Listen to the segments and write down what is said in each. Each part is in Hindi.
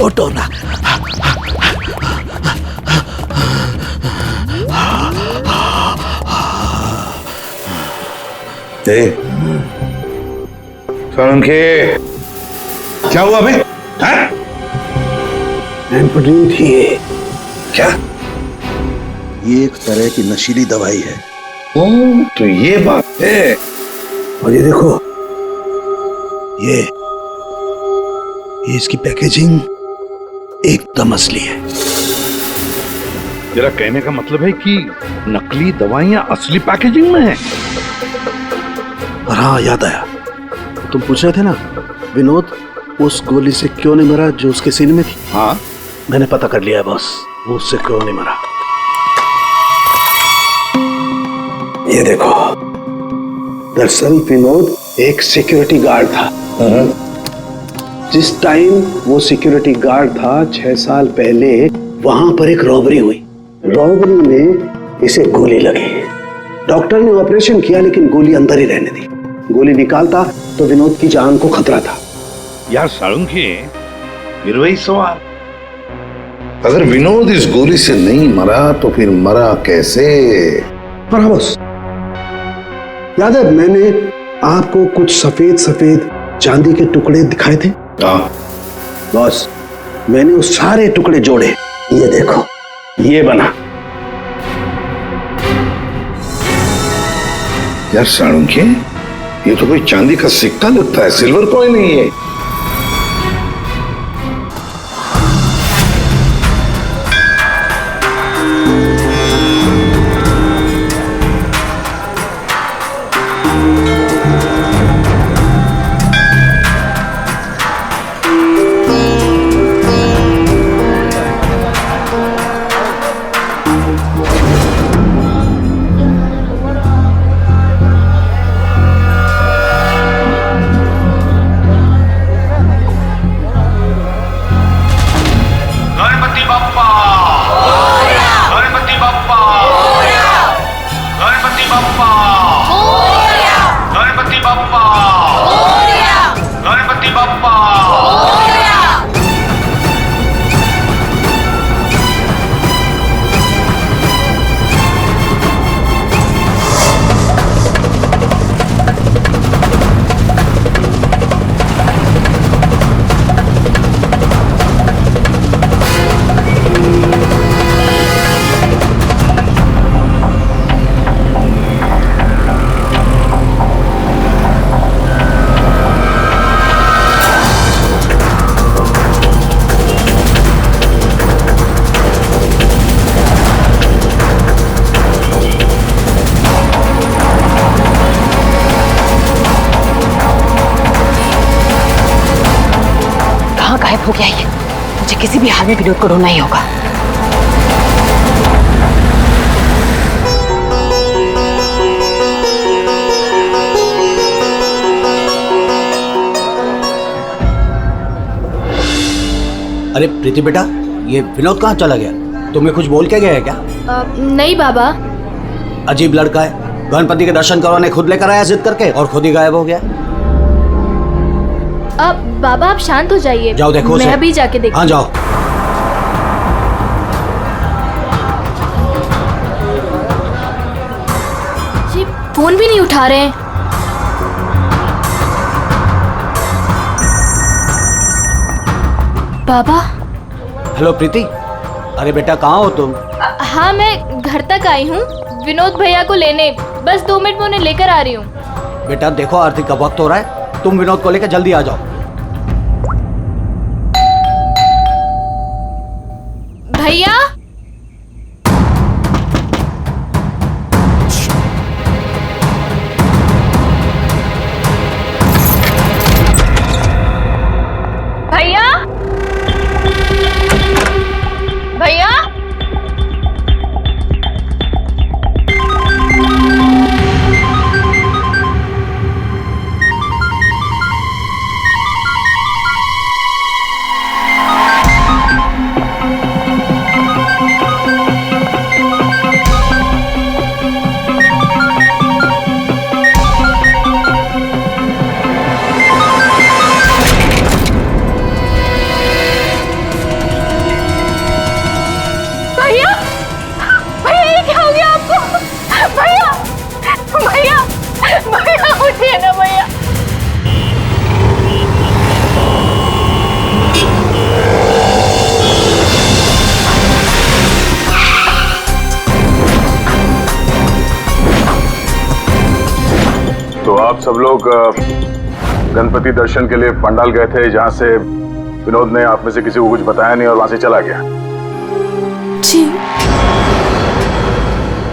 फोटो ना। सोलंकी, क्या हुआ बे? एम्फेटामिन थी ये। क्या? ये एक तरह की नशीली दवाई है। ओ, तो ये बात है। और ये देखो, ये इसकी पैकेजिंग एकदम असली है। तेरा कहने का मतलब है कि नकली दवाइयां असली पैकेजिंग में है? और हाँ, याद आया, तुम पूछ रहे थे ना विनोद उस गोली से क्यों नहीं मरा जो उसके सीने में थी। हाँ, मैंने पता कर लिया है बॉस, वो उससे क्यों नहीं मरा। ये देखो, दरअसल विनोद एक सिक्योरिटी गार्ड था। जिस टाइम वो सिक्योरिटी गार्ड था 6 साल पहले वहां पर एक रॉबरी हुई। रॉबरी में इसे गोली लगी। डॉक्टर ने ऑपरेशन किया लेकिन गोली अंदर ही रहने दी। गोली निकालता तो विनोद की जान को खतरा था। यार सालुंकी, फिर वही सवाल, अगर विनोद इस गोली से नहीं मरा तो फिर मरा कैसे? पर हाँ बॉस, याद है मैंने आपको कुछ सफेद सफेद चांदी के टुकड़े दिखाए थे। हाँ बॉस, मैंने उस सारे टुकड़े जोड़े, ये देखो ये बना। यार सालुंकी, ये तो कोई चांदी का सिक्का लगता है, सिल्वर कॉइन नहीं है। हो गया ये, मुझे किसी भी हाल में विनोद को ढूंढना ही होगा। अरे प्रीति बेटा, ये विनोद कहाँ चला गया? तुम्हें कुछ बोल के गया है क्या? नहीं बाबा। अजीब लड़का है, गणपति के दर्शन करवाने खुद लेकर आया जिद करके और खुद ही गायब हो गया। अब बाबा आप शांत हो जाइए। जाओ देखो, मैं अभी जाके देखती। हाँ जाओ। जी फोन भी नहीं उठा रहे हैं। बाबा। हेलो प्रीति, अरे बेटा कहाँ हो तुम? हाँ मैं घर तक आई हूँ विनोद भैया को लेने, बस 2 मिनट में उन्हें लेकर आ रही हूँ। बेटा देखो आरती का वक्त हो रहा है, तुम विनोद को लेकर जल्दी आ जाओ। भैया। भैया। भैया। आप सब लोग गणपति दर्शन के लिए पंडाल गए थे, जहां से विनोद ने आप में से किसी को कुछ बताया नहीं और वहां से चला गया। जी।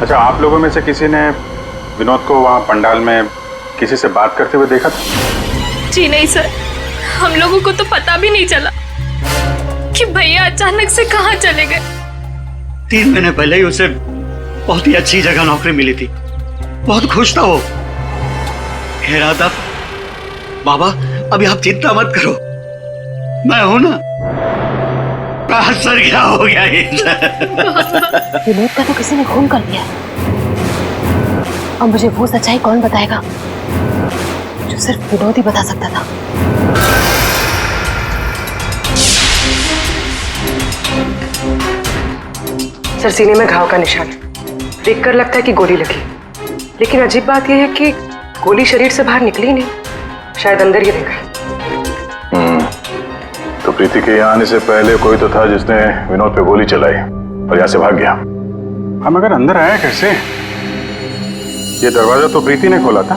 अच्छा, आप लोगों में से किसी ने विनोद को वहां पंडाल में किसी से बात करते हुए देखा था? जी नहीं सर, हम लोगों को तो पता भी नहीं चला कि भैया अचानक से कहाँ चले गए। 3 महीने पहले ही उसे बहुत ही अच्छी जगह नौकरी मिली थी, बहुत खुश था वो। कह रहा था बाबा अभी आप चिंता मत करो, मैं हूं ना। सर क्या हो गया विनोद का तो किसी ने खून कर दिया। अब मुझे वो सच्चाई कौन बताएगा जो सिर्फ विनोद ही बता सकता था। सर, सीने में घाव का निशान है। देखकर लगता है कि गोली लगी, लेकिन अजीब बात यह है कि गोली शरीर से बाहर निकली नहीं, शायद अंदर ही रह गई। तो प्रीति के यहाँ आने से पहले कोई तो था जिसने विनोद पे गोली चलाई और यहाँ से भाग गया। हम अगर अंदर आया कैसे? ये दरवाजा तो प्रीति ने खोला था,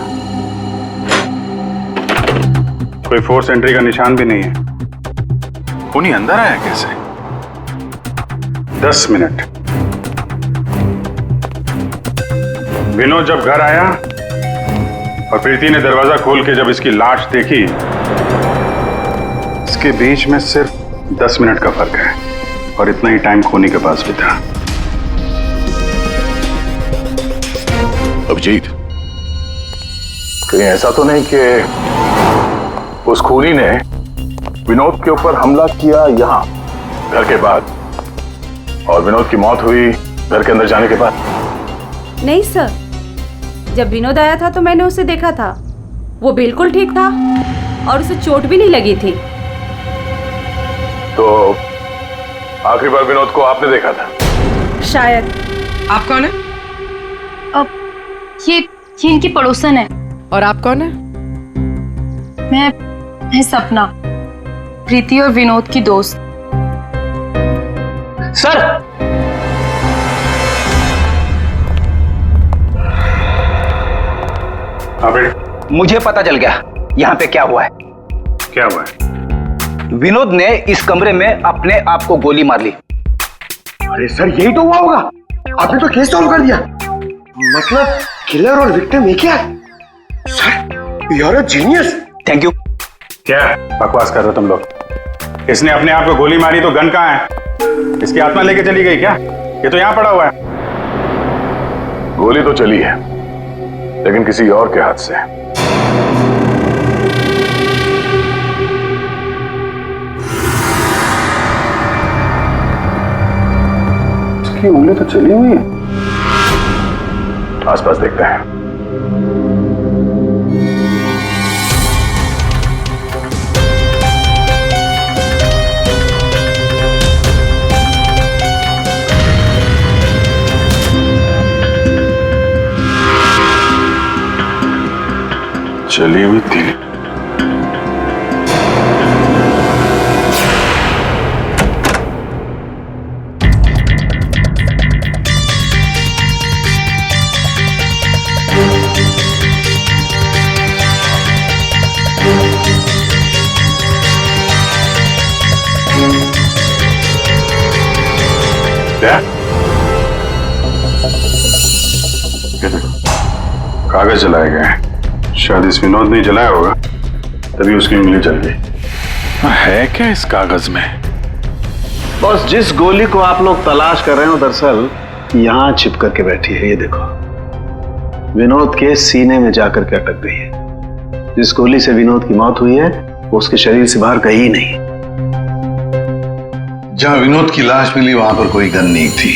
कोई फोर्स एंट्री का निशान भी नहीं है। उन्हीं अंदर आया कैसे? 10 मिनट। विनोद जब घर आया और प्रीति ने दरवाजा खोल के जब इसकी लाश देखी, इसके बीच में सिर्फ 10 मिनट का फर्क है और इतना ही टाइम खूनी के पास भी था। अभिजीत, कहीं ऐसा तो नहीं कि उस खूनी ने विनोद के ऊपर हमला किया यहाँ घर के बाद और विनोद की मौत हुई घर के अंदर जाने के बाद? नहीं सर, जब विनोद आया था तो मैंने उसे देखा था, वो बिल्कुल ठीक था और उसे चोट भी नहीं लगी थी। तो आखिरी बार विनोद को आपने देखा था? शायद। आप कौन है? अब ये इनकी पड़ोसन है। और आप कौन है? मैं सपना, प्रीति और विनोद की दोस्त। सर मुझे पता चल गया यहाँ पे क्या हुआ है। क्या हुआ है? विनोद ने इस कमरे में अपने आप को गोली मार ली। अरे सर, यही तो हुआ होगा। आपने तो केस सॉल्व कर दिया। मतलब किलर और विक्टिम एक ही है। Sir, you are a genius. Thank you. क्या बकवास कर रहे हो तुम लोग? इसने अपने आप को गोली मारी तो गन कहाँ है? इसकी आत्मा लेके चली गई क्या? ये तो यहाँ पड़ा हुआ है। गोली तो चली है, लेकिन किसी और के हाथ से। इसकी उंगली तो चली हुई है। आसपास देखते हैं। चली हुई थी। क्या? ये देखो, कागज जलाए गए हैं। शायद इस विनोद ने जलाया होगा, तभी उसकी उंगली जल गई। है क्या इस कागज में? बॉस, जिस गोली को आप लोग तलाश कर रहे हो दरअसल यहाँ छिप करके बैठी है। ये देखो, विनोद के सीने में जाकर के अटक गई है। जिस गोली से विनोद की मौत हुई है वो उसके शरीर से बाहर कहीं नहीं। जहां विनोद की लाश मिली वहां पर कोई गन नहीं थी।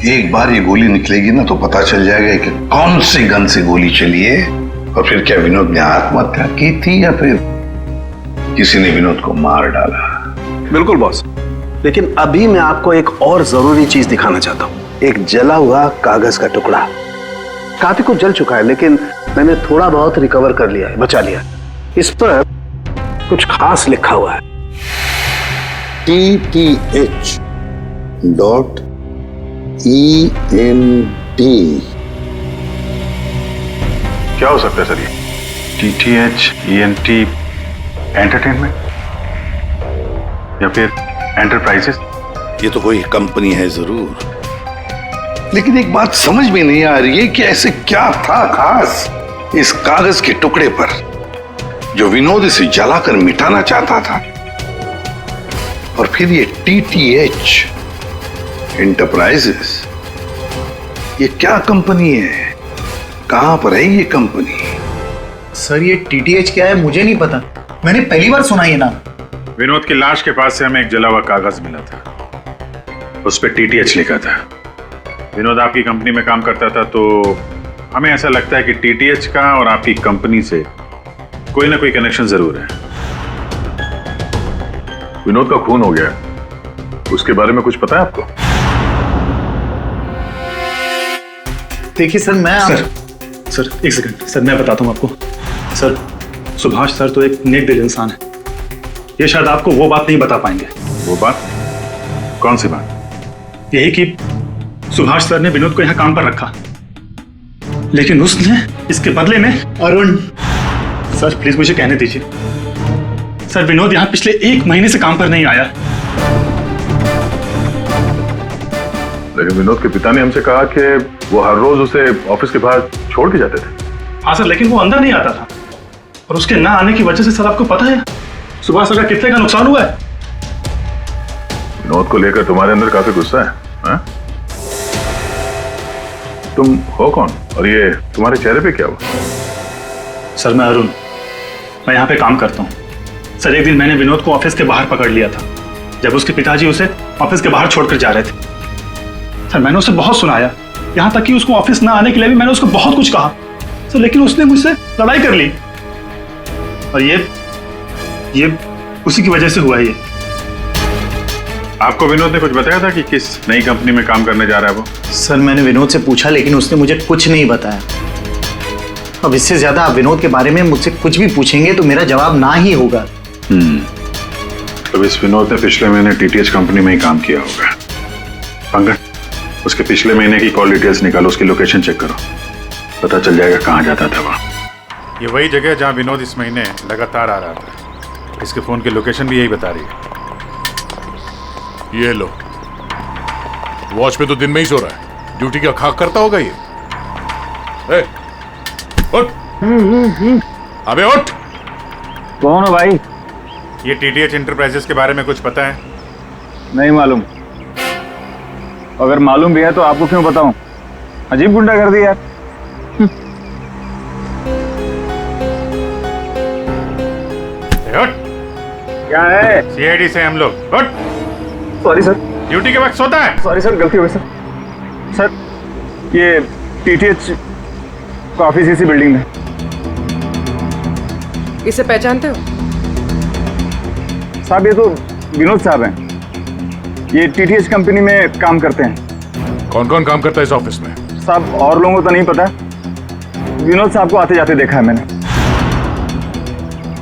एक बार ये गोली निकलेगी ना तो पता चल जाएगा कि कौन सी गन से गोली चली है और फिर क्या विनोद ने आत्महत्या की थी या फिर किसी ने विनोद को मार डाला। बिल्कुल बॉस, लेकिन अभी मैं आपको एक और जरूरी चीज दिखाना चाहता हूँ। एक जला हुआ कागज का टुकड़ा। काफी कुछ जल चुका है, लेकिन मैंने थोड़ा बहुत रिकवर कर लिया है, बचा लिया। इस पर कुछ खास लिखा हुआ है। TTH.END क्या हो सकता है सर ये? TTH ENT एंटरटेनमेंट या फिर एंटरप्राइजेस? ये तो कोई कंपनी है जरूर, लेकिन एक बात समझ में नहीं आ रही है कि ऐसे क्या था खास इस कागज के टुकड़े पर जो विनोद इसे जलाकर मिटाना चाहता था। और फिर ये TTH एंटरप्राइजेस, ये क्या कंपनी है? कहां पर है ये कंपनी? सर ये TTH क्या है मुझे नहीं पता, मैंने पहली बार सुना ये नाम। विनोद की लाश के पास से हमें एक जला हुआ कागज मिला था, उस पर TTH लिखा था। विनोद आपकी कंपनी में काम करता था, तो हमें ऐसा लगता है कि TTH का और आपकी कंपनी से कोई ना कोई कनेक्शन जरूर है। विनोद का खून हो गया, उसके बारे में कुछ पता है आपको? देखिए सर मैं सर एक सेकंड सर, मैं बताता हूँ आपको। सर सुभाष सर तो एक नेक दिल इंसान है, ये शायद आपको वो बात नहीं बता पाएंगे। वो बात? कौन सी बात? यही कि सुभाष सर ने विनोद को यहाँ काम पर रखा, लेकिन उसने इसके बदले में अरुण। सर प्लीज मुझे कहने दीजिए। सर विनोद यहाँ पिछले 1 महीने से काम पर नहीं आया। लेकिन विनोद के पिता ने हमसे कहा कि वो हर रोज उसे ऑफिस के बाहर छोड़ के जाते थे। हाँ सर, लेकिन वो अंदर नहीं आता था, और उसके ना आने की वजह से सर आपको पता है सुभाष सर का कितने का नुकसान हुआ है। विनोद को लेकर तुम्हारे अंदर काफी गुस्सा है, हाँ? तुम हो कौन और ये तुम्हारे चेहरे पे क्या हुआ? सर मैं अरुण, मैं यहाँ पे काम करता हूँ। सर एक दिन मैंने विनोद को ऑफिस के बाहर पकड़ लिया था, जब उसके पिताजी उसे ऑफिस के बाहर छोड़कर जा रहे थे। सर मैंने उसे बहुत सुनाया, यहाँ तक कि उसको ऑफिस ना आने के लिए भी मैंने उसको बहुत कुछ कहा सर, लेकिन उसने मुझसे लड़ाई कर ली, और ये उसी की वजह से हुआ है ये। आपको विनोद ने कुछ बताया था कि किस नई कंपनी में काम करने जा रहा है वो? सर मैंने विनोद से पूछा, लेकिन उसने मुझे कुछ नहीं बताया। अब इससे ज्यादा आप विनोद के बारे में मुझसे कुछ भी पूछेंगे तो मेरा जवाब ना ही होगा। तो इस विनोद ने पिछले महीने TTH कंपनी में ही काम किया होगा। पंकज, उसके पिछले महीने की कॉल डिटेल्स निकालो, उसकी लोकेशन चेक करो, पता चल जाएगा कहाँ जाता था वह। ये वही जगह है जहाँ विनोद इस महीने लगातार आ रहा था। इसके फोन की लोकेशन भी यही बता रही है। ये लो, वॉच पे तो दिन में ही सो रहा है, ड्यूटी का खाक करता होगा ये। ए, उठ, अबे उठ। कौन हो भाई? ये TTH एंटरप्राइजेस के बारे में कुछ पता है? नहीं मालूम। अगर मालूम भी है तो आपको क्यों बताऊं? अजीब गुंडा कर दिया यार। उठ। क्या है? CID से हम लोग। उठ। Sorry sir. ड्यूटी के वक्त सोता है? सॉरी सर, गलती हो गई सर। सर ये TTH का ऑफिस इसी बिल्डिंग में। इसे पहचानते हो? साहब ये तो विनोद साहब हैं, ये TTH कंपनी में काम करते हैं। कौन कौन काम करता है इस ऑफिस में? साहब और लोगों को तो नहीं पता, विनोद साहब को आते जाते देखा है मैंने।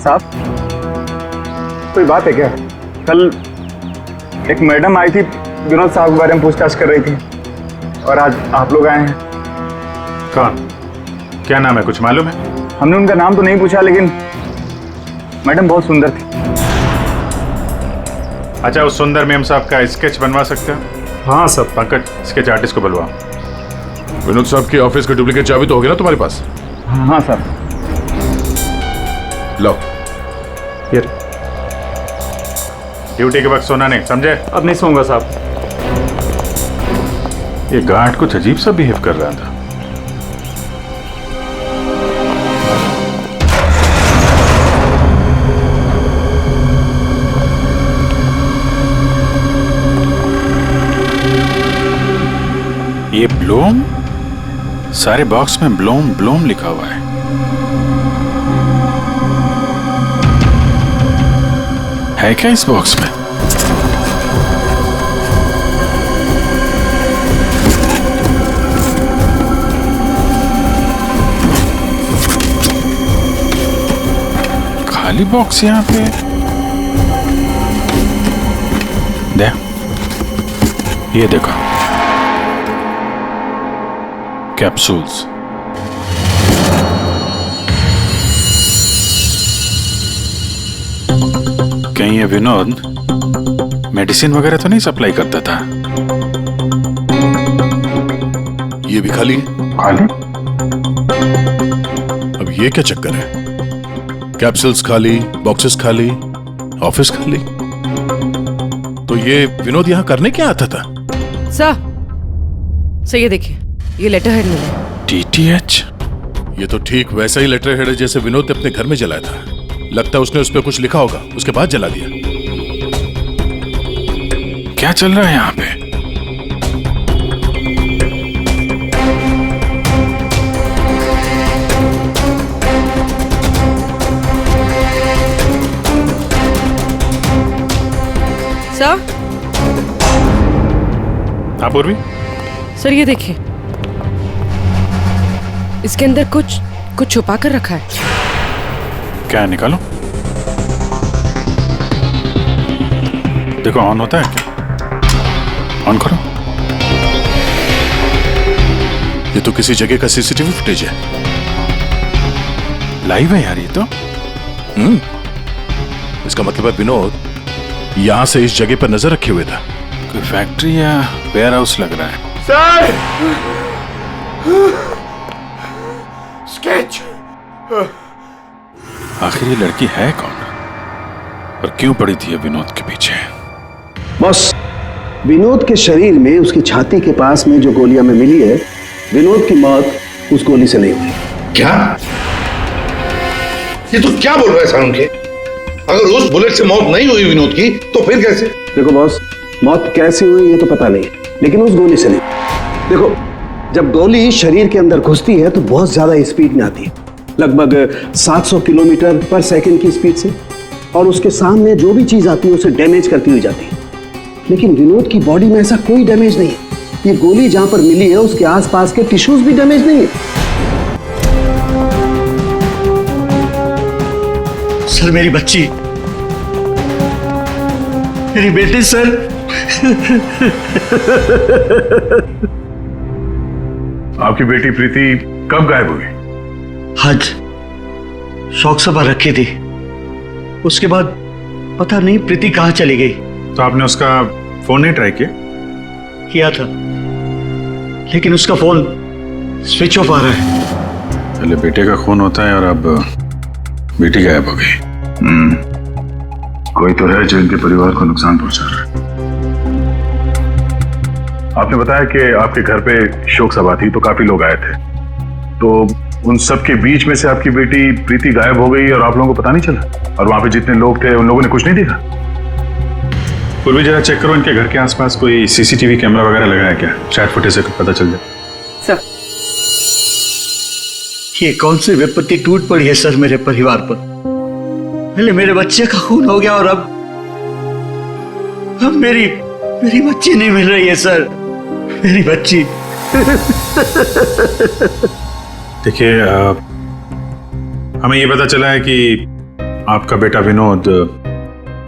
साहब कोई बात है क्या? कल एक मैडम आई थी, विनोद साहब के बारे में पूछताछ कर रही थी, और आज आप लोग आए हैं। कौन? क्या नाम है, कुछ मालूम है? हमने उनका नाम तो नहीं पूछा, लेकिन मैडम बहुत सुंदर थी। अच्छा, उस सुंदर मैम साहब का स्केच बनवा सकते हो? हाँ सर। पंकज, स्केच आर्टिस्ट को बुलवाओ। विनोद साहब की ऑफिस की डुप्लीकेट चाबी तो होगी ना तुम्हारे पास? हाँ सर। लो ये ड्यूटी के वक्त सोना नहीं, समझे? अब नहीं सोऊंगा साहब। ये गार्ड कुछ अजीब सा बिहेव कर रहा था। ये ब्लूम, सारे बॉक्स में ब्लूम ब्लूम लिखा हुआ है। है क्या इस बॉक्स में? खाली बॉक्स यहाँ पे। दे, ये देखो, कैप्सूल्स। कहीं ये विनोद मेडिसिन वगैरह तो नहीं सप्लाई करता था? ये भी खाली है। खाली? अब ये क्या चक्कर है? कैप्सूल्स खाली, बॉक्सेस खाली, ऑफिस खाली। तो ये विनोद यहां करने क्या आता था? सर ये देखिए, ये लेटर हेड मिला। DTH? ये तो ठीक वैसा ही लेटर हेड है जैसे विनोद ने अपने घर में जलाया था। लगता है उसने उस पर कुछ लिखा होगा, उसके बाद जला दिया। क्या चल रहा है यहाँ पे? सर? हाँ पूर्वी? सर ये देखिए, इसके अंदर कुछ छुपा कर रखा है। क्या है, निकालो। देखो ऑन होता है क्या? ऑन करो। ये तो किसी जगह का CCTV फुटेज है। लाइव है यार ये तो। इसका मतलब है विनोद यहां से इस जगह पर नजर रखे हुए था। कोई फैक्ट्री या वेयर हाउस लग रहा है। सर! स्केच! आखिर ये लड़की है कौन और क्यों पड़ी थी विनोद के पीछे? बस विनोद के शरीर में उसकी छाती के पास में जो गोलियां में मिली है, विनोद की मौत उस गोली से नहीं हुई। क्या? ये तो क्या बोल रहा है सारुण के? अगर उस बुलेट से मौत नहीं हुई विनोद की तो फिर कैसे? देखो बॉस, मौत कैसे हुई ये तो पता नहीं, लेकिन उस गोली से नहीं। देखो, जब गोली शरीर के अंदर घुसती है तो बहुत ज्यादा स्पीड में आती है, लगभग 700 किलोमीटर पर सेकंड की स्पीड से, और उसके सामने जो भी चीज आती है उसे डैमेज करती हुई जाती है। लेकिन विनोद की बॉडी में ऐसा कोई डैमेज नहीं है। ये गोली जहां पर मिली है उसके आसपास के टिश्यूज भी डैमेज नहीं है। सर मेरी बच्ची, मेरी बेटी सर। आपकी बेटी प्रीति कब गायब हुई? आज शौक सभा रखी थी, उसके बाद पता नहीं प्रीति कहां चली गई। तो आपने उसका फोन नहीं ट्राई किया था, लेकिन उसका फोन स्विच ऑफ आ रहा है। पहले बेटे का खून होता है और अब बेटी गायब हो गई। कोई तो है जो इनके परिवार को नुकसान पहुंचा रहा है। आपने बताया कि आपके घर पे शोक सभा थी तो काफी लोग आए थे, तो उन सब के बीच में से आपकी बेटी प्रीति गायब हो गई और आप लोगों को पता नहीं चला? और वहां पे जितने लोग थे उन लोगों ने कुछ नहीं देखा? पूर्वी जरा चेक करो इनके घर के आसपास कोई CCTV कैमरा वगैरह लगा है क्या? शायद फुटेज से पता चल जाए। सर, ये कौन सी विपत्ति टूट पड़ी है सर मेरे परिवार पर? पहले मेरे बच्चे का खून हो गया और अब मेरी बच्ची नहीं मिल रही है सर, मेरी बच्ची। देखिए, हमें ये पता चला है कि आपका बेटा विनोद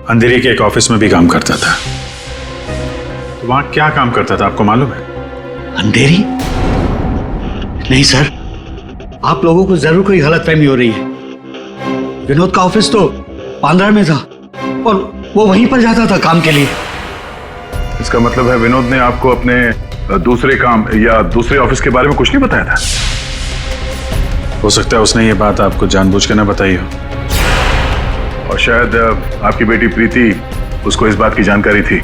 अंधेरी के एक ऑफिस में भी काम करता था। तो वहां क्या काम करता था आपको मालूम है? अंधेरी? नहीं सर, आप लोगों को जरूर कोई गलतफहमी हो रही है। विनोद का ऑफिस तो बांद्रा में था और वो वहीं पर जाता था काम के लिए। इसका मतलब है विनोद ने आपको अपने दूसरे काम या दूसरे ऑफिस के बारे में कुछ नहीं बताया था? हो सकता है उसने ये बात आपको जानबूझ के ना बताई हो, और शायद आपकी बेटी प्रीति उसको इस बात की जानकारी थी,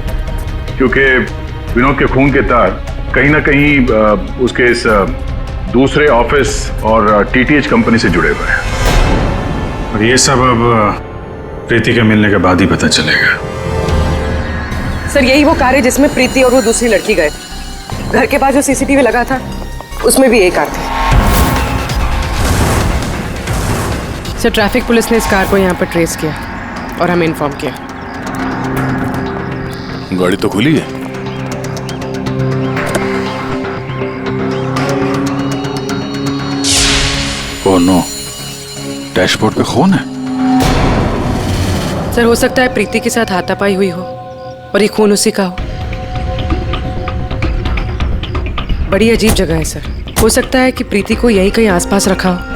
क्योंकि विनोद के खून के तार कहीं ना कहीं उसके इस दूसरे ऑफिस और TTH कंपनी से जुड़े हुए हैं। और ये सब अब प्रीति के मिलने के बाद ही पता चलेगा। सर यही वो कार है जिसमें प्रीति और वो दूसरी लड़की गए। घर के पास जो CCTV लगा था उसमें भी यही कार थी। सर ट्रैफिक पुलिस ने इस कार को यहाँ पर ट्रेस किया और हमें इन्फॉर्म किया। गाड़ी तो खुली है। ओह नो, डैशबोर्ड पे खून है। सर हो सकता है प्रीति के साथ हाथापाई हुई हो और ये खून उसी का हो। बड़ी अजीब जगह है सर, हो सकता है कि प्रीति को यही कहीं आसपास रखा हो।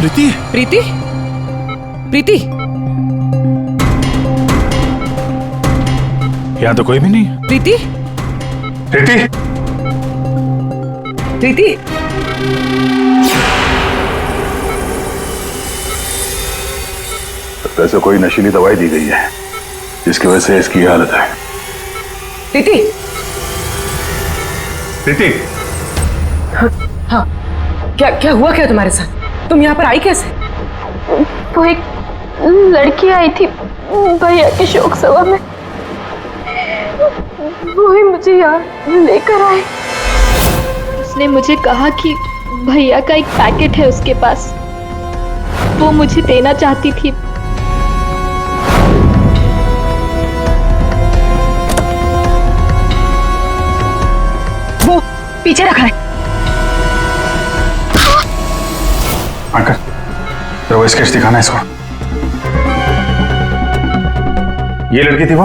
प्रीति प्रीति प्रीति यहाँ तो कोई भी नहीं। प्रीति प्रीति प्रीति वैसे कोई नशीली दवाई दी गई है जिसकी वजह से इसकी हालत है। प्रीति प्रीति हाँ क्या क्या हुआ क्या तुम्हारे साथ? तुम यहाँ पर आई कैसे? वो एक लड़की आई थी भैया के शोक सभा में, वो ही मुझे यहाँ लेकर आई। उसने मुझे कहा कि भैया का एक पैकेट है उसके पास, वो मुझे देना चाहती थी। वो पीछे रखा है। अंकल तो वो स्केच दिखाना इसको। ये लड़की थी वो?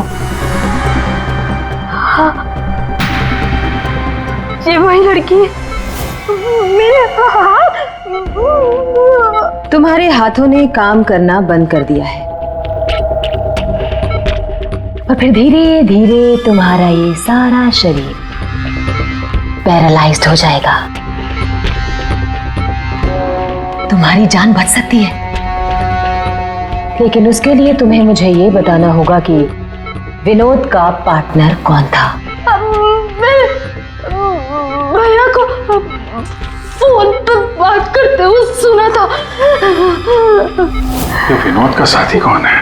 हाँ, ये वही लड़की है। मेरे तुम्हारे हाथों ने काम करना बंद कर दिया है और फिर धीरे धीरे तुम्हारा ये सारा शरीर पैरालाइज्ड हो जाएगा। तुम्हारी जान बच सकती है, लेकिन उसके लिए तुम्हें मुझे ये बताना होगा कि विनोद का पार्टनर कौन था। भैया को फोन पर बात करते हुए सुना था। ये विनोद का साथी कौन है?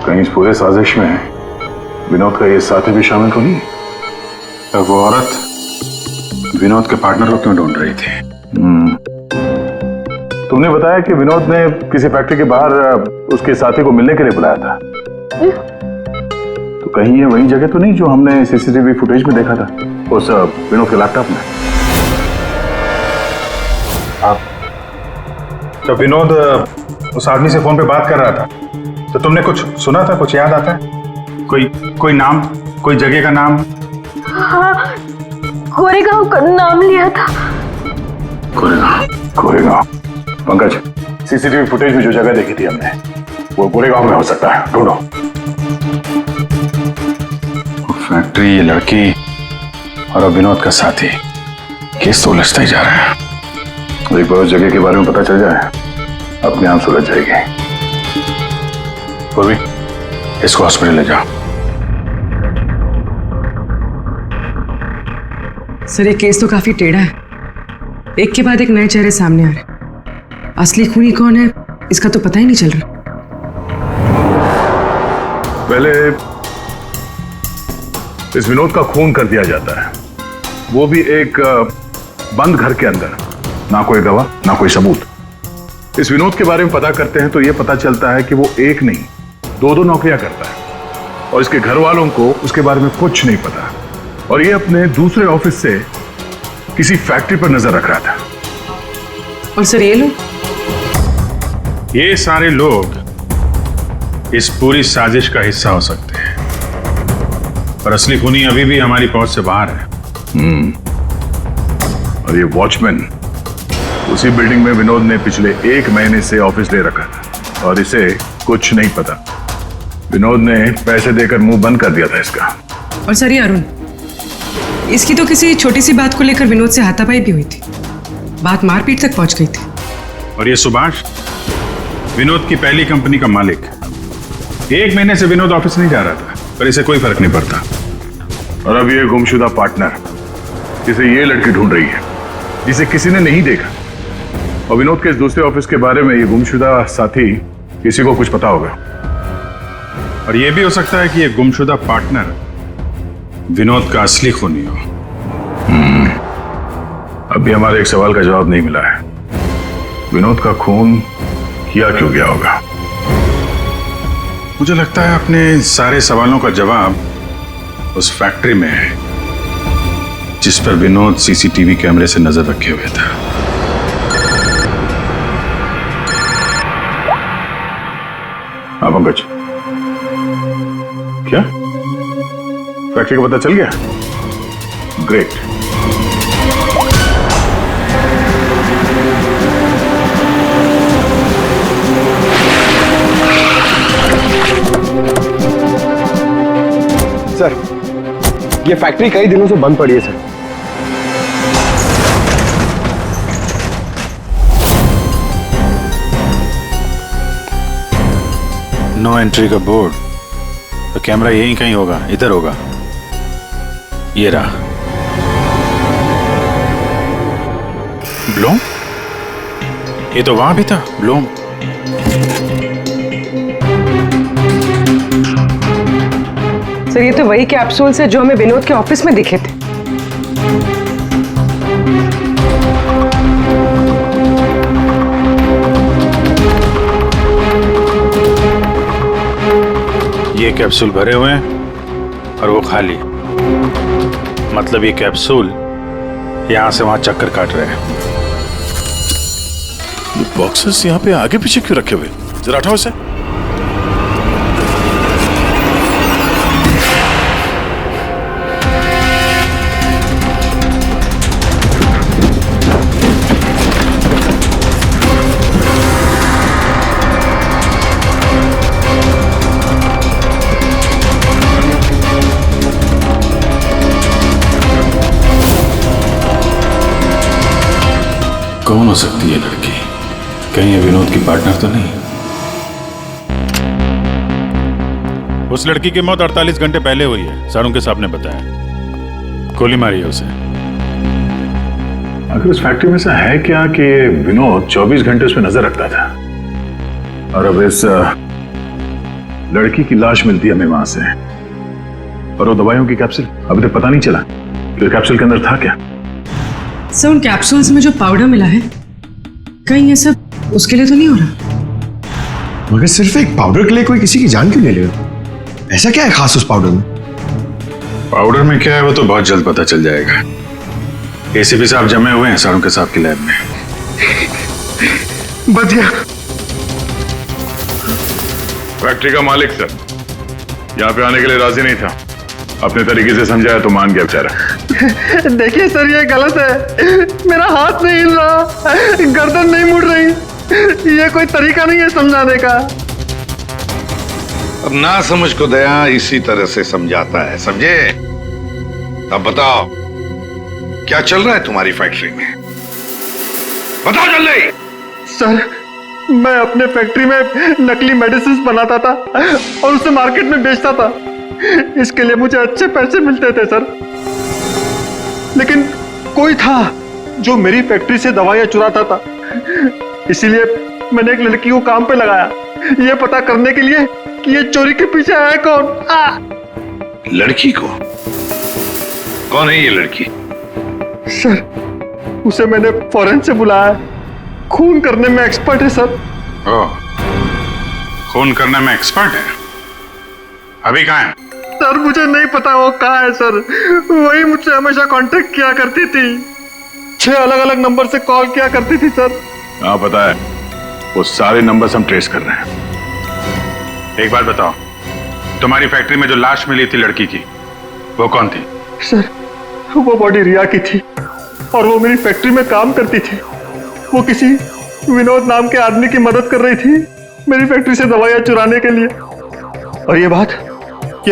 कहीं इस पूरे साजिश में विनोद का ये साथी भी शामिल तो नहीं? तो वो औरत विनोद के पार्टनर को क्यों ढूंढ रही थी? तुमने बताया कि विनोद ने किसी फैक्ट्री के बाहर उसके साथी को मिलने के लिए बुलाया था, तो कहीं ये वही जगह तो नहीं जो हमने सीसीटीवी फुटेज में देखा था उस विनोद के लैपटॉप में? तो विनोद उस आदमी से फोन पे बात कर रहा था, तो तुमने कुछ सुना था? कुछ याद आता है? कोई नाम, कोई जगह का नाम? हाँ, गोरेगांव का नाम लिया था। गोरेगांव। पंकज, सीसीटीवी फुटेज में जो जगह देखी थी हमने वो गोरेगांव में हो सकता है, ढूंढो। फैक्ट्री, ये लड़की और अब विनोद का साथी, केस तो उलझता ही जा रहा है। एक बार उस जगह के बारे में पता चल जाए अपने आप सुलझ जाएगी। पूर्वी, इसको हॉस्पिटल ले जाओ। सर ये केस तो काफी टेढ़ा है, एक के बाद एक नए चेहरे सामने आ रहे हैं। असली खूनी कौन है इसका तो पता ही नहीं चल रहा। पहले इस विनोद का खून कर दिया जाता है, वो भी एक बंद घर के अंदर, ना कोई गवाह ना कोई सबूत। इस विनोद के बारे में पता करते हैं तो यह पता चलता है कि वो एक नहीं दो नौकरियां करता है और इसके घर वालों को उसके बारे में कुछ नहीं पता, और ये अपने दूसरे ऑफिस से किसी फैक्ट्री पर नजर रख रहा था। और सर ये लोग, ये सारे लोग इस पूरी साजिश का हिस्सा हो सकते हैं, पर असली खूनी अभी भी हमारी पहुंच से बाहर है। और ये वॉचमैन उसी बिल्डिंग में विनोद ने पिछले 1 महीने से ऑफिस ले रखा था और इसे कुछ नहीं पता। विनोद ने पैसे देकर मुंह बंद कर दिया था इसका। और सर ये अरुण, इसकी तो किसी छोटी सी बात को लेकर विनोद से हाथापाई भी हुई थी, बात मारपीट तक पहुंच गई थी। और ये सुभाष विनोद की पहली कंपनी का मालिक, 1 महीने से विनोद ऑफिस नहीं जा रहा था, पर इसे कोई फर्क नहीं पड़ता। और अब ये गुमशुदा पार्टनर जिसे ये लड़की ढूंढ रही है, जिसे किसी ने नहीं देखा, और विनोद के इस दूसरे ऑफिस के बारे में ये गुमशुदा साथी किसी को कुछ पता होगा। और यह भी हो सकता है कि यह गुमशुदा पार्टनर विनोद का असली खूनी हो। अभी हमारे एक सवाल का जवाब नहीं मिला है, विनोद का खून किया क्यों गया होगा? मुझे लगता है अपने सारे सवालों का जवाब उस फैक्ट्री में है जिस पर विनोद सीसीटीवी कैमरे से नजर रखे हुए था। हाँ पंकज, क्या फैक्ट्री का पता चल गया? ग्रेट। सर, ये फैक्ट्री कई दिनों से बंद पड़ी है सर। नो एंट्री का बोर्ड, तो कैमरा यहीं कहीं होगा, इधर होगा। ये रहा। ब्लूम? ये तो वहां भी था, ब्लूम। सर ये तो वही कैप्सूल्स है जो हमें विनोद के ऑफिस में दिखे थे। ये कैप्सूल भरे हुए हैं और वो खाली। मतलब ये कैप्सूल यहां से वहां चक्कर काट रहे हैं। ये बॉक्सेस यहाँ पे आगे पीछे क्यों रखे हुए? जरा हटाओ इसे। कौन हो सकती है लड़की? कहीं ये विनोद की पार्टनर तो नहीं? उस लड़की की मौत 48 घंटे पहले हुई है, सारुण के साहब ने बताया। गोली मारी है उसे। आखिर उस फैक्ट्री में से है क्या कि विनोद 24 घंटे उस पर नजर रखता था, और अब इस लड़की की लाश मिलती है हमें वहां से, और वो दवाइयों की कैप्सूल अभी तक पता नहीं चला कि कैप्सूल के अंदर था क्या। सर उन कैप्सूल्स में जो पाउडर मिला है, कहीं ये सब उसके लिए तो नहीं हो रहा? मगर सिर्फ एक पाउडर के लिए कोई किसी की जान क्यों ले ले? ऐसा क्या है खास उस पाउडर में? पाउडर में क्या है वो तो बहुत जल्द पता चल जाएगा। एसीपी साहब जमे हुए हैं सारुण के साहब की लैब में। बच गया। फैक्ट्री का मालिक सर यहाँ पे आने के लिए राजी नहीं था, अपने तरीके से समझाया तो मान गया बेचारा। देखिए सर ये गलत है, मेरा हाथ नहीं हिल रहा, गर्दन नहीं मुड़ रही, ये कोई तरीका नहीं है समझाने का। अब ना समझ को दया इसी तरह से समझाता है, समझे? अब बताओ क्या चल रहा है तुम्हारी फैक्ट्री में? बताओ जल्दी। सर मैं अपने फैक्ट्री में नकली मेडिसिन बनाता था और उसे मार्केट में बेचता था। इसके लिए मुझे अच्छे पैसे मिलते थे सर, लेकिन कोई था जो मेरी फैक्ट्री से दवाइयां चुराता था। इसीलिए मैंने एक लड़की को काम पे लगाया, ये पता करने के लिए कि ये चोरी के पीछे है कौन। लड़की को? कौन है ये लड़की? सर उसे मैंने फॉरेन से बुलाया, खून करने में एक्सपर्ट है सर। खून करने में एक्सपर्ट है? अभी कहाँ है? सर मुझे नहीं पता वो कहाँ है सर, वही मुझसे हमेशा कांटेक्ट किया करती थी, 6 अलग अलग नंबर से कॉल किया करती थी सर। हाँ पता है, वो सारे नंबर्स हम ट्रेस कर रहे हैं। एक बात बताओ, तुम्हारी फैक्ट्री में जो लाश मिली थी लड़की की, वो कौन थी? सर वो बॉडी रिया की थी और वो मेरी फैक्ट्री में काम करती थी। वो किसी विनोद नाम के आदमी की मदद कर रही थी मेरी फैक्ट्री से दवाइयां चुराने के लिए, और ये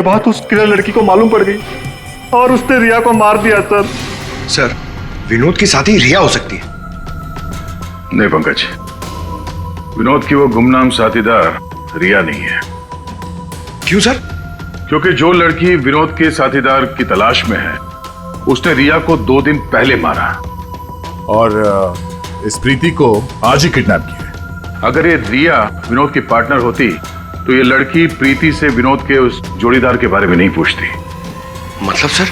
बात उस किलर लड़की को मालूम पड़ गई और उसने रिया को मार दिया सर। सर विनोद की साथी रिया हो सकती है? नहीं पंकज, विनोद की वो गुमनाम साथीदार रिया नहीं है। क्यों सर? क्योंकि जो लड़की विनोद के साथीदार की तलाश में है उसने रिया को 2 दिन पहले मारा, और इस प्रीति को आज ही किडनैप किया। अगर ये रिया विनोद की पार्टनर होती तो ये लड़की प्रीति से विनोद के उस जोड़ीदार के बारे में नहीं पूछती। मतलब सर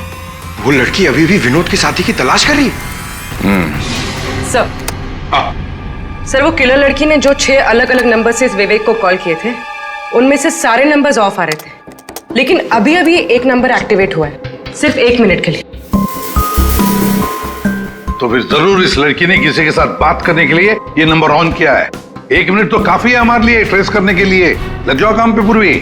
वो लड़की अभी भी विनोद के साथी की तलाश कर रही है? सर वो किलर लड़की ने जो 6 अलग अलग नंबर से इस विवेक को कॉल किए थे, उनमें से सारे नंबर्स ऑफ आ रहे थे, लेकिन अभी अभी एक नंबर एक्टिवेट हुआ है, सिर्फ 1 मिनट के लिए। तो फिर जरूर इस लड़की ने किसी के साथ बात करने के लिए ये नंबर ऑन किया है। 1 मिनट तो काफी है हमारे लिए ट्रेस करने के लिए। लग जाओ काम पे पूर्वी।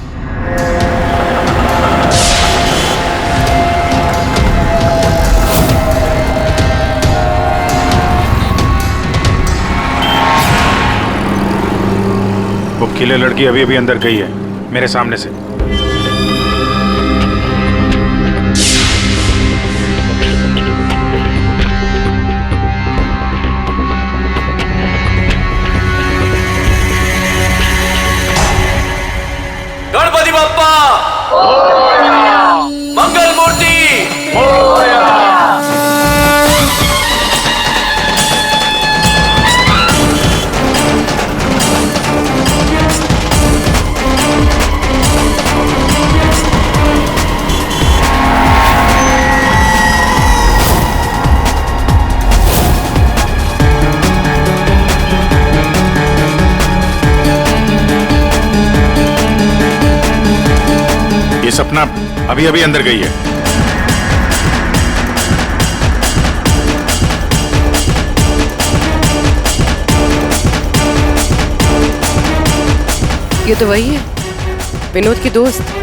वो किले लड़की अभी अभी अंदर गई है मेरे सामने से। सपना अभी अभी अंदर गई है। ये तो वही है, विनोद की दोस्त।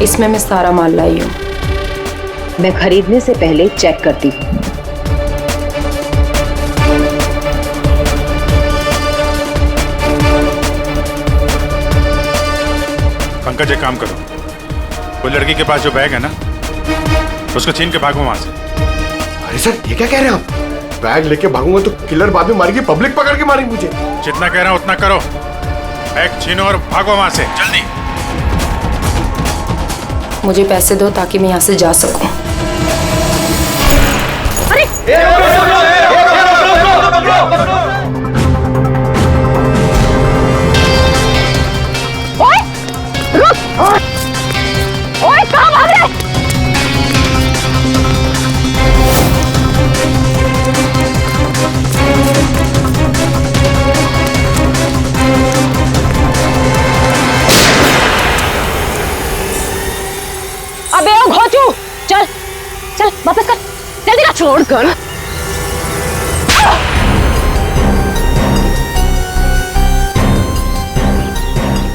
इसमें मैं सारा माल लाई हूँ। मैं खरीदने से पहले चेक करती हूँ। पंकज एक काम करो, वो लड़की के पास जो बैग है ना, उसको छीन के भागो वहां से। अरे सर ये क्या कह रहे हैं आप? बैग लेके भागूंगा तो किलर बाद में मारेगी, पब्लिक पकड़ के मारेगी मुझे। जितना कह रहा हूं उतना करो, बैग छीनो और भागो वहां से जल्दी। मुझे पैसे दो ताकि मैं यहाँ से जा सकूं। अरे ओए कहाँ भाग रहे? अबे ओ घोचू, चल चल वापस कर, जल्दी कर। छोड़ कर।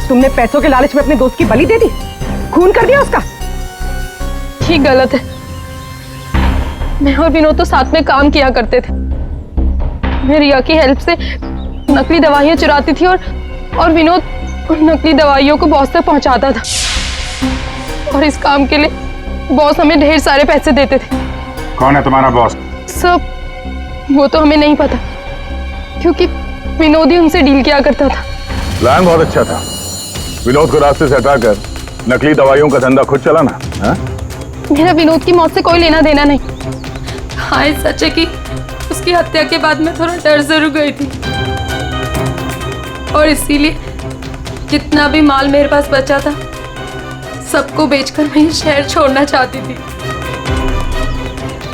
तुमने पैसों के लालच में अपने दोस्त की बलि दे दी, खून कर दिया उसका। ये गलत है। मैं और विनोद तो साथ में काम किया करते थे। मैं रिया की हेल्प से नकली दवाइयां चुराती थी और विनोद उन नकली दवाइयों को बॉस तक पहुंचाता था। और इस काम के लिए बॉस हमें ढेर सारे पैसे देते थे। कौन है तुम्हारा बॉस? सब वो तो हमें नहीं पता, क्योंकि विनोद ही उनसे डील किया करता था। प्लान बहुत अच्छा था, विनोद को रास्ते से हटाकर नकली दवाइयों का धंधा खुद चलाना। मेरा विनोद की मौत से कोई लेना देना नहीं। हाँ सच है कि उसकी हत्या के बाद मैं थोड़ा डर जरूर गई थी, और इसीलिए जितना भी माल मेरे पास बचा था सबको बेचकर मैं ये शहर छोड़ना चाहती थी,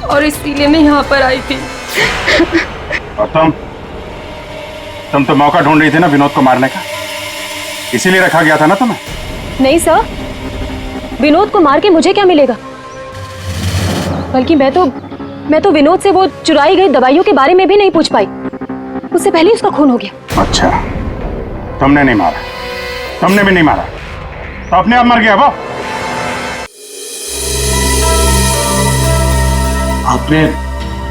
और इसीलिए मैं यहाँ पर आई थी। और तुम तो मौका ढूंढ रही थी ना विनोद को मारने का, इसीलिए रखा गया था ना तुम्हें? नहीं सर, विनोद को मार के मुझे क्या मिलेगा? बल्कि मैं तो विनोद से वो चुराई गई दवाइयों के बारे में भी नहीं पूछ पाई, उससे पहले ही उसका खून हो गया। अच्छा, तुमने नहीं मारा, तुमने भी नहीं मारा, तो अपने आप मर गया वो। आपने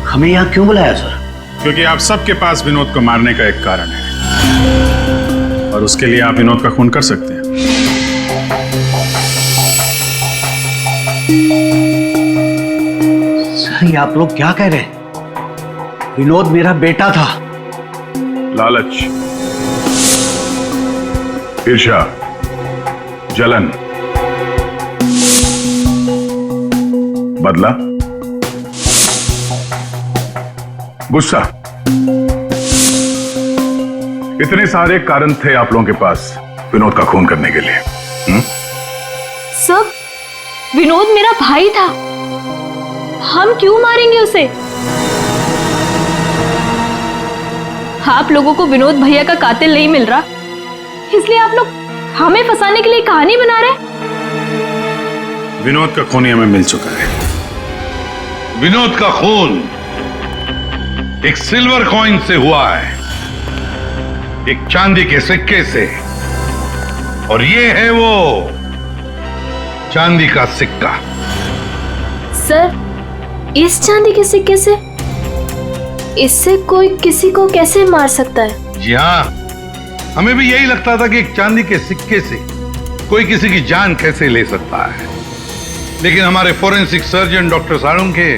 हमें यहाँ क्यों बुलाया सर? क्योंकि आप सबके पास विनोद को मारने का एक कारण है, और उसके लिए आप विनोद का खून कर सकते हैं। सर ये आप लोग क्या कह रहे हैं? विनोद मेरा बेटा था। लालच, ईर्ष्या, जलन, बदला, गुस्सा, इतने सारे कारण थे आप लोगों के पास विनोद का खून करने के लिए। सब विनोद मेरा भाई था, हम क्यों मारेंगे उसे? आप लोगों को विनोद भैया का कातिल नहीं मिल रहा, इसलिए आप लोग हमें फंसाने के लिए कहानी बना रहे हैं। विनोद का खून हमें मिल चुका है। विनोद का खून एक सिल्वर कॉइन से हुआ है, एक चांदी के सिक्के से, और ये है वो चांदी का सिक्का। सर इस चांदी के सिक्के से? इससे कोई किसी को कैसे मार सकता है? जी हाँ, हमें भी यही लगता था कि एक चांदी के सिक्के से कोई किसी की जान कैसे ले सकता है, लेकिन हमारे फोरेंसिक सर्जन डॉक्टर साळुंखे,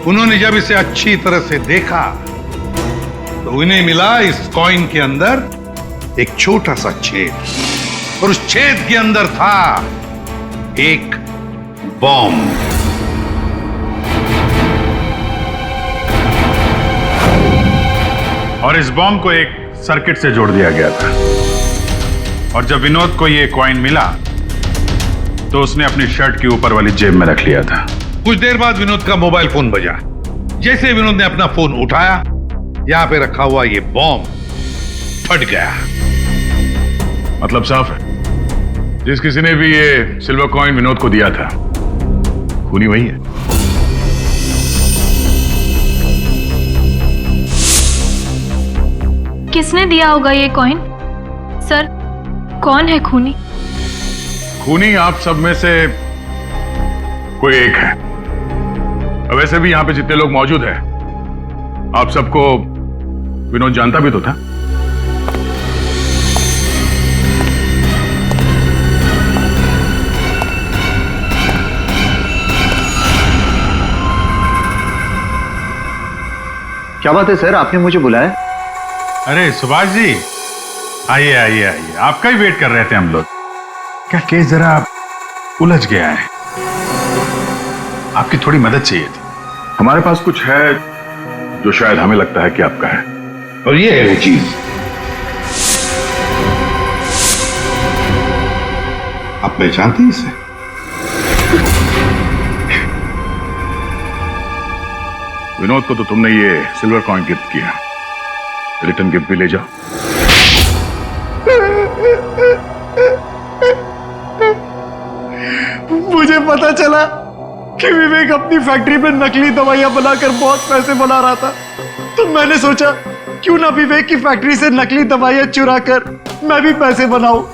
उन्होंने जब इसे अच्छी तरह से देखा तो उन्हें मिला इस कॉइन के अंदर एक छोटा सा छेद, और उस छेद के अंदर था एक बॉम्ब। और इस बॉम्ब को एक सर्किट से जोड़ दिया गया था। और जब विनोद को ये कॉइन मिला तो उसने अपनी शर्ट के ऊपर वाली जेब में रख लिया था। कुछ देर बाद विनोद का मोबाइल फोन बजा। जैसे विनोद ने अपना फोन उठाया, यहां पे रखा हुआ ये बॉम्ब फट गया। मतलब साफ है, जिस किसी ने भी ये सिल्वर कॉइन विनोद को दिया था, खूनी वही है। किसने दिया होगा ये कॉइन? सर, कौन है खूनी? खूनी आप सब में से कोई एक है। और वैसे भी यहां पे जितने लोग मौजूद हैं, आप सबको विनोद जानता भी तो था। क्या बात है सर, आपने मुझे बुलाया? अरे सुभाष जी, आइए आइए आइए, आपका ही वेट कर रहे थे हम लोग। क्या केस जरा उलझ गया है, आपकी थोड़ी मदद चाहिए थी। हमारे पास कुछ है जो शायद हमें लगता है कि आपका है, और ये है वो चीज। आप पहचानते हैं इसे? विनोद को तो तुमने ये सिल्वर कॉइन गिफ्ट किया, रिटर्न गिफ्ट भी ले जाओ। मुझे पता चला कि विवेक अपनी फैक्ट्री में नकली दवाइयां बनाकर बहुत पैसे बना रहा था, तो मैंने सोचा क्यों ना विवेक की फैक्ट्री से नकली दवाइयां चुरा कर मैं भी पैसे बनाऊं।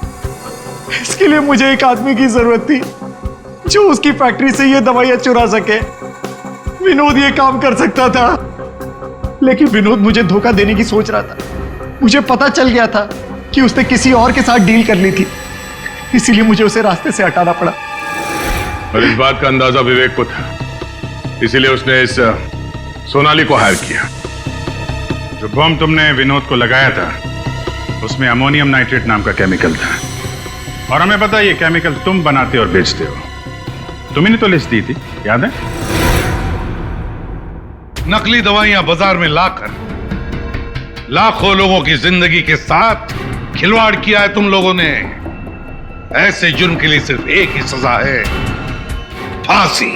इसके लिए मुझे एक आदमी की जरूरत थी जो उसकी फैक्ट्री से ये दवाइयां चुरा सके। विनोद ये काम कर सकता था, लेकिन विनोद मुझे धोखा देने की सोच रहा था। मुझे पता चल गया था कि उसने किसी और के साथ डील कर ली थी, इसीलिए मुझे उसे रास्ते से हटाना पड़ा। और इस बात का अंदाजा विवेक को था, इसीलिए उसने इस सोनाली को हायर किया। जो बम तुमने विनोद को लगाया था, उसमें अमोनियम नाइट्रेट नाम का केमिकल था। और हमें पता है ये केमिकल तुम बनाते और बेचते हो। तुम्ही ने तो लिस्ट दी थी, याद है? नकली दवाइयां बाजार में लाकर लाखों लोगों की जिंदगी के साथ खिलवाड़ किया है तुम लोगों ने। ऐसे जुर्म के लिए सिर्फ एक ही सजा है, फांसी।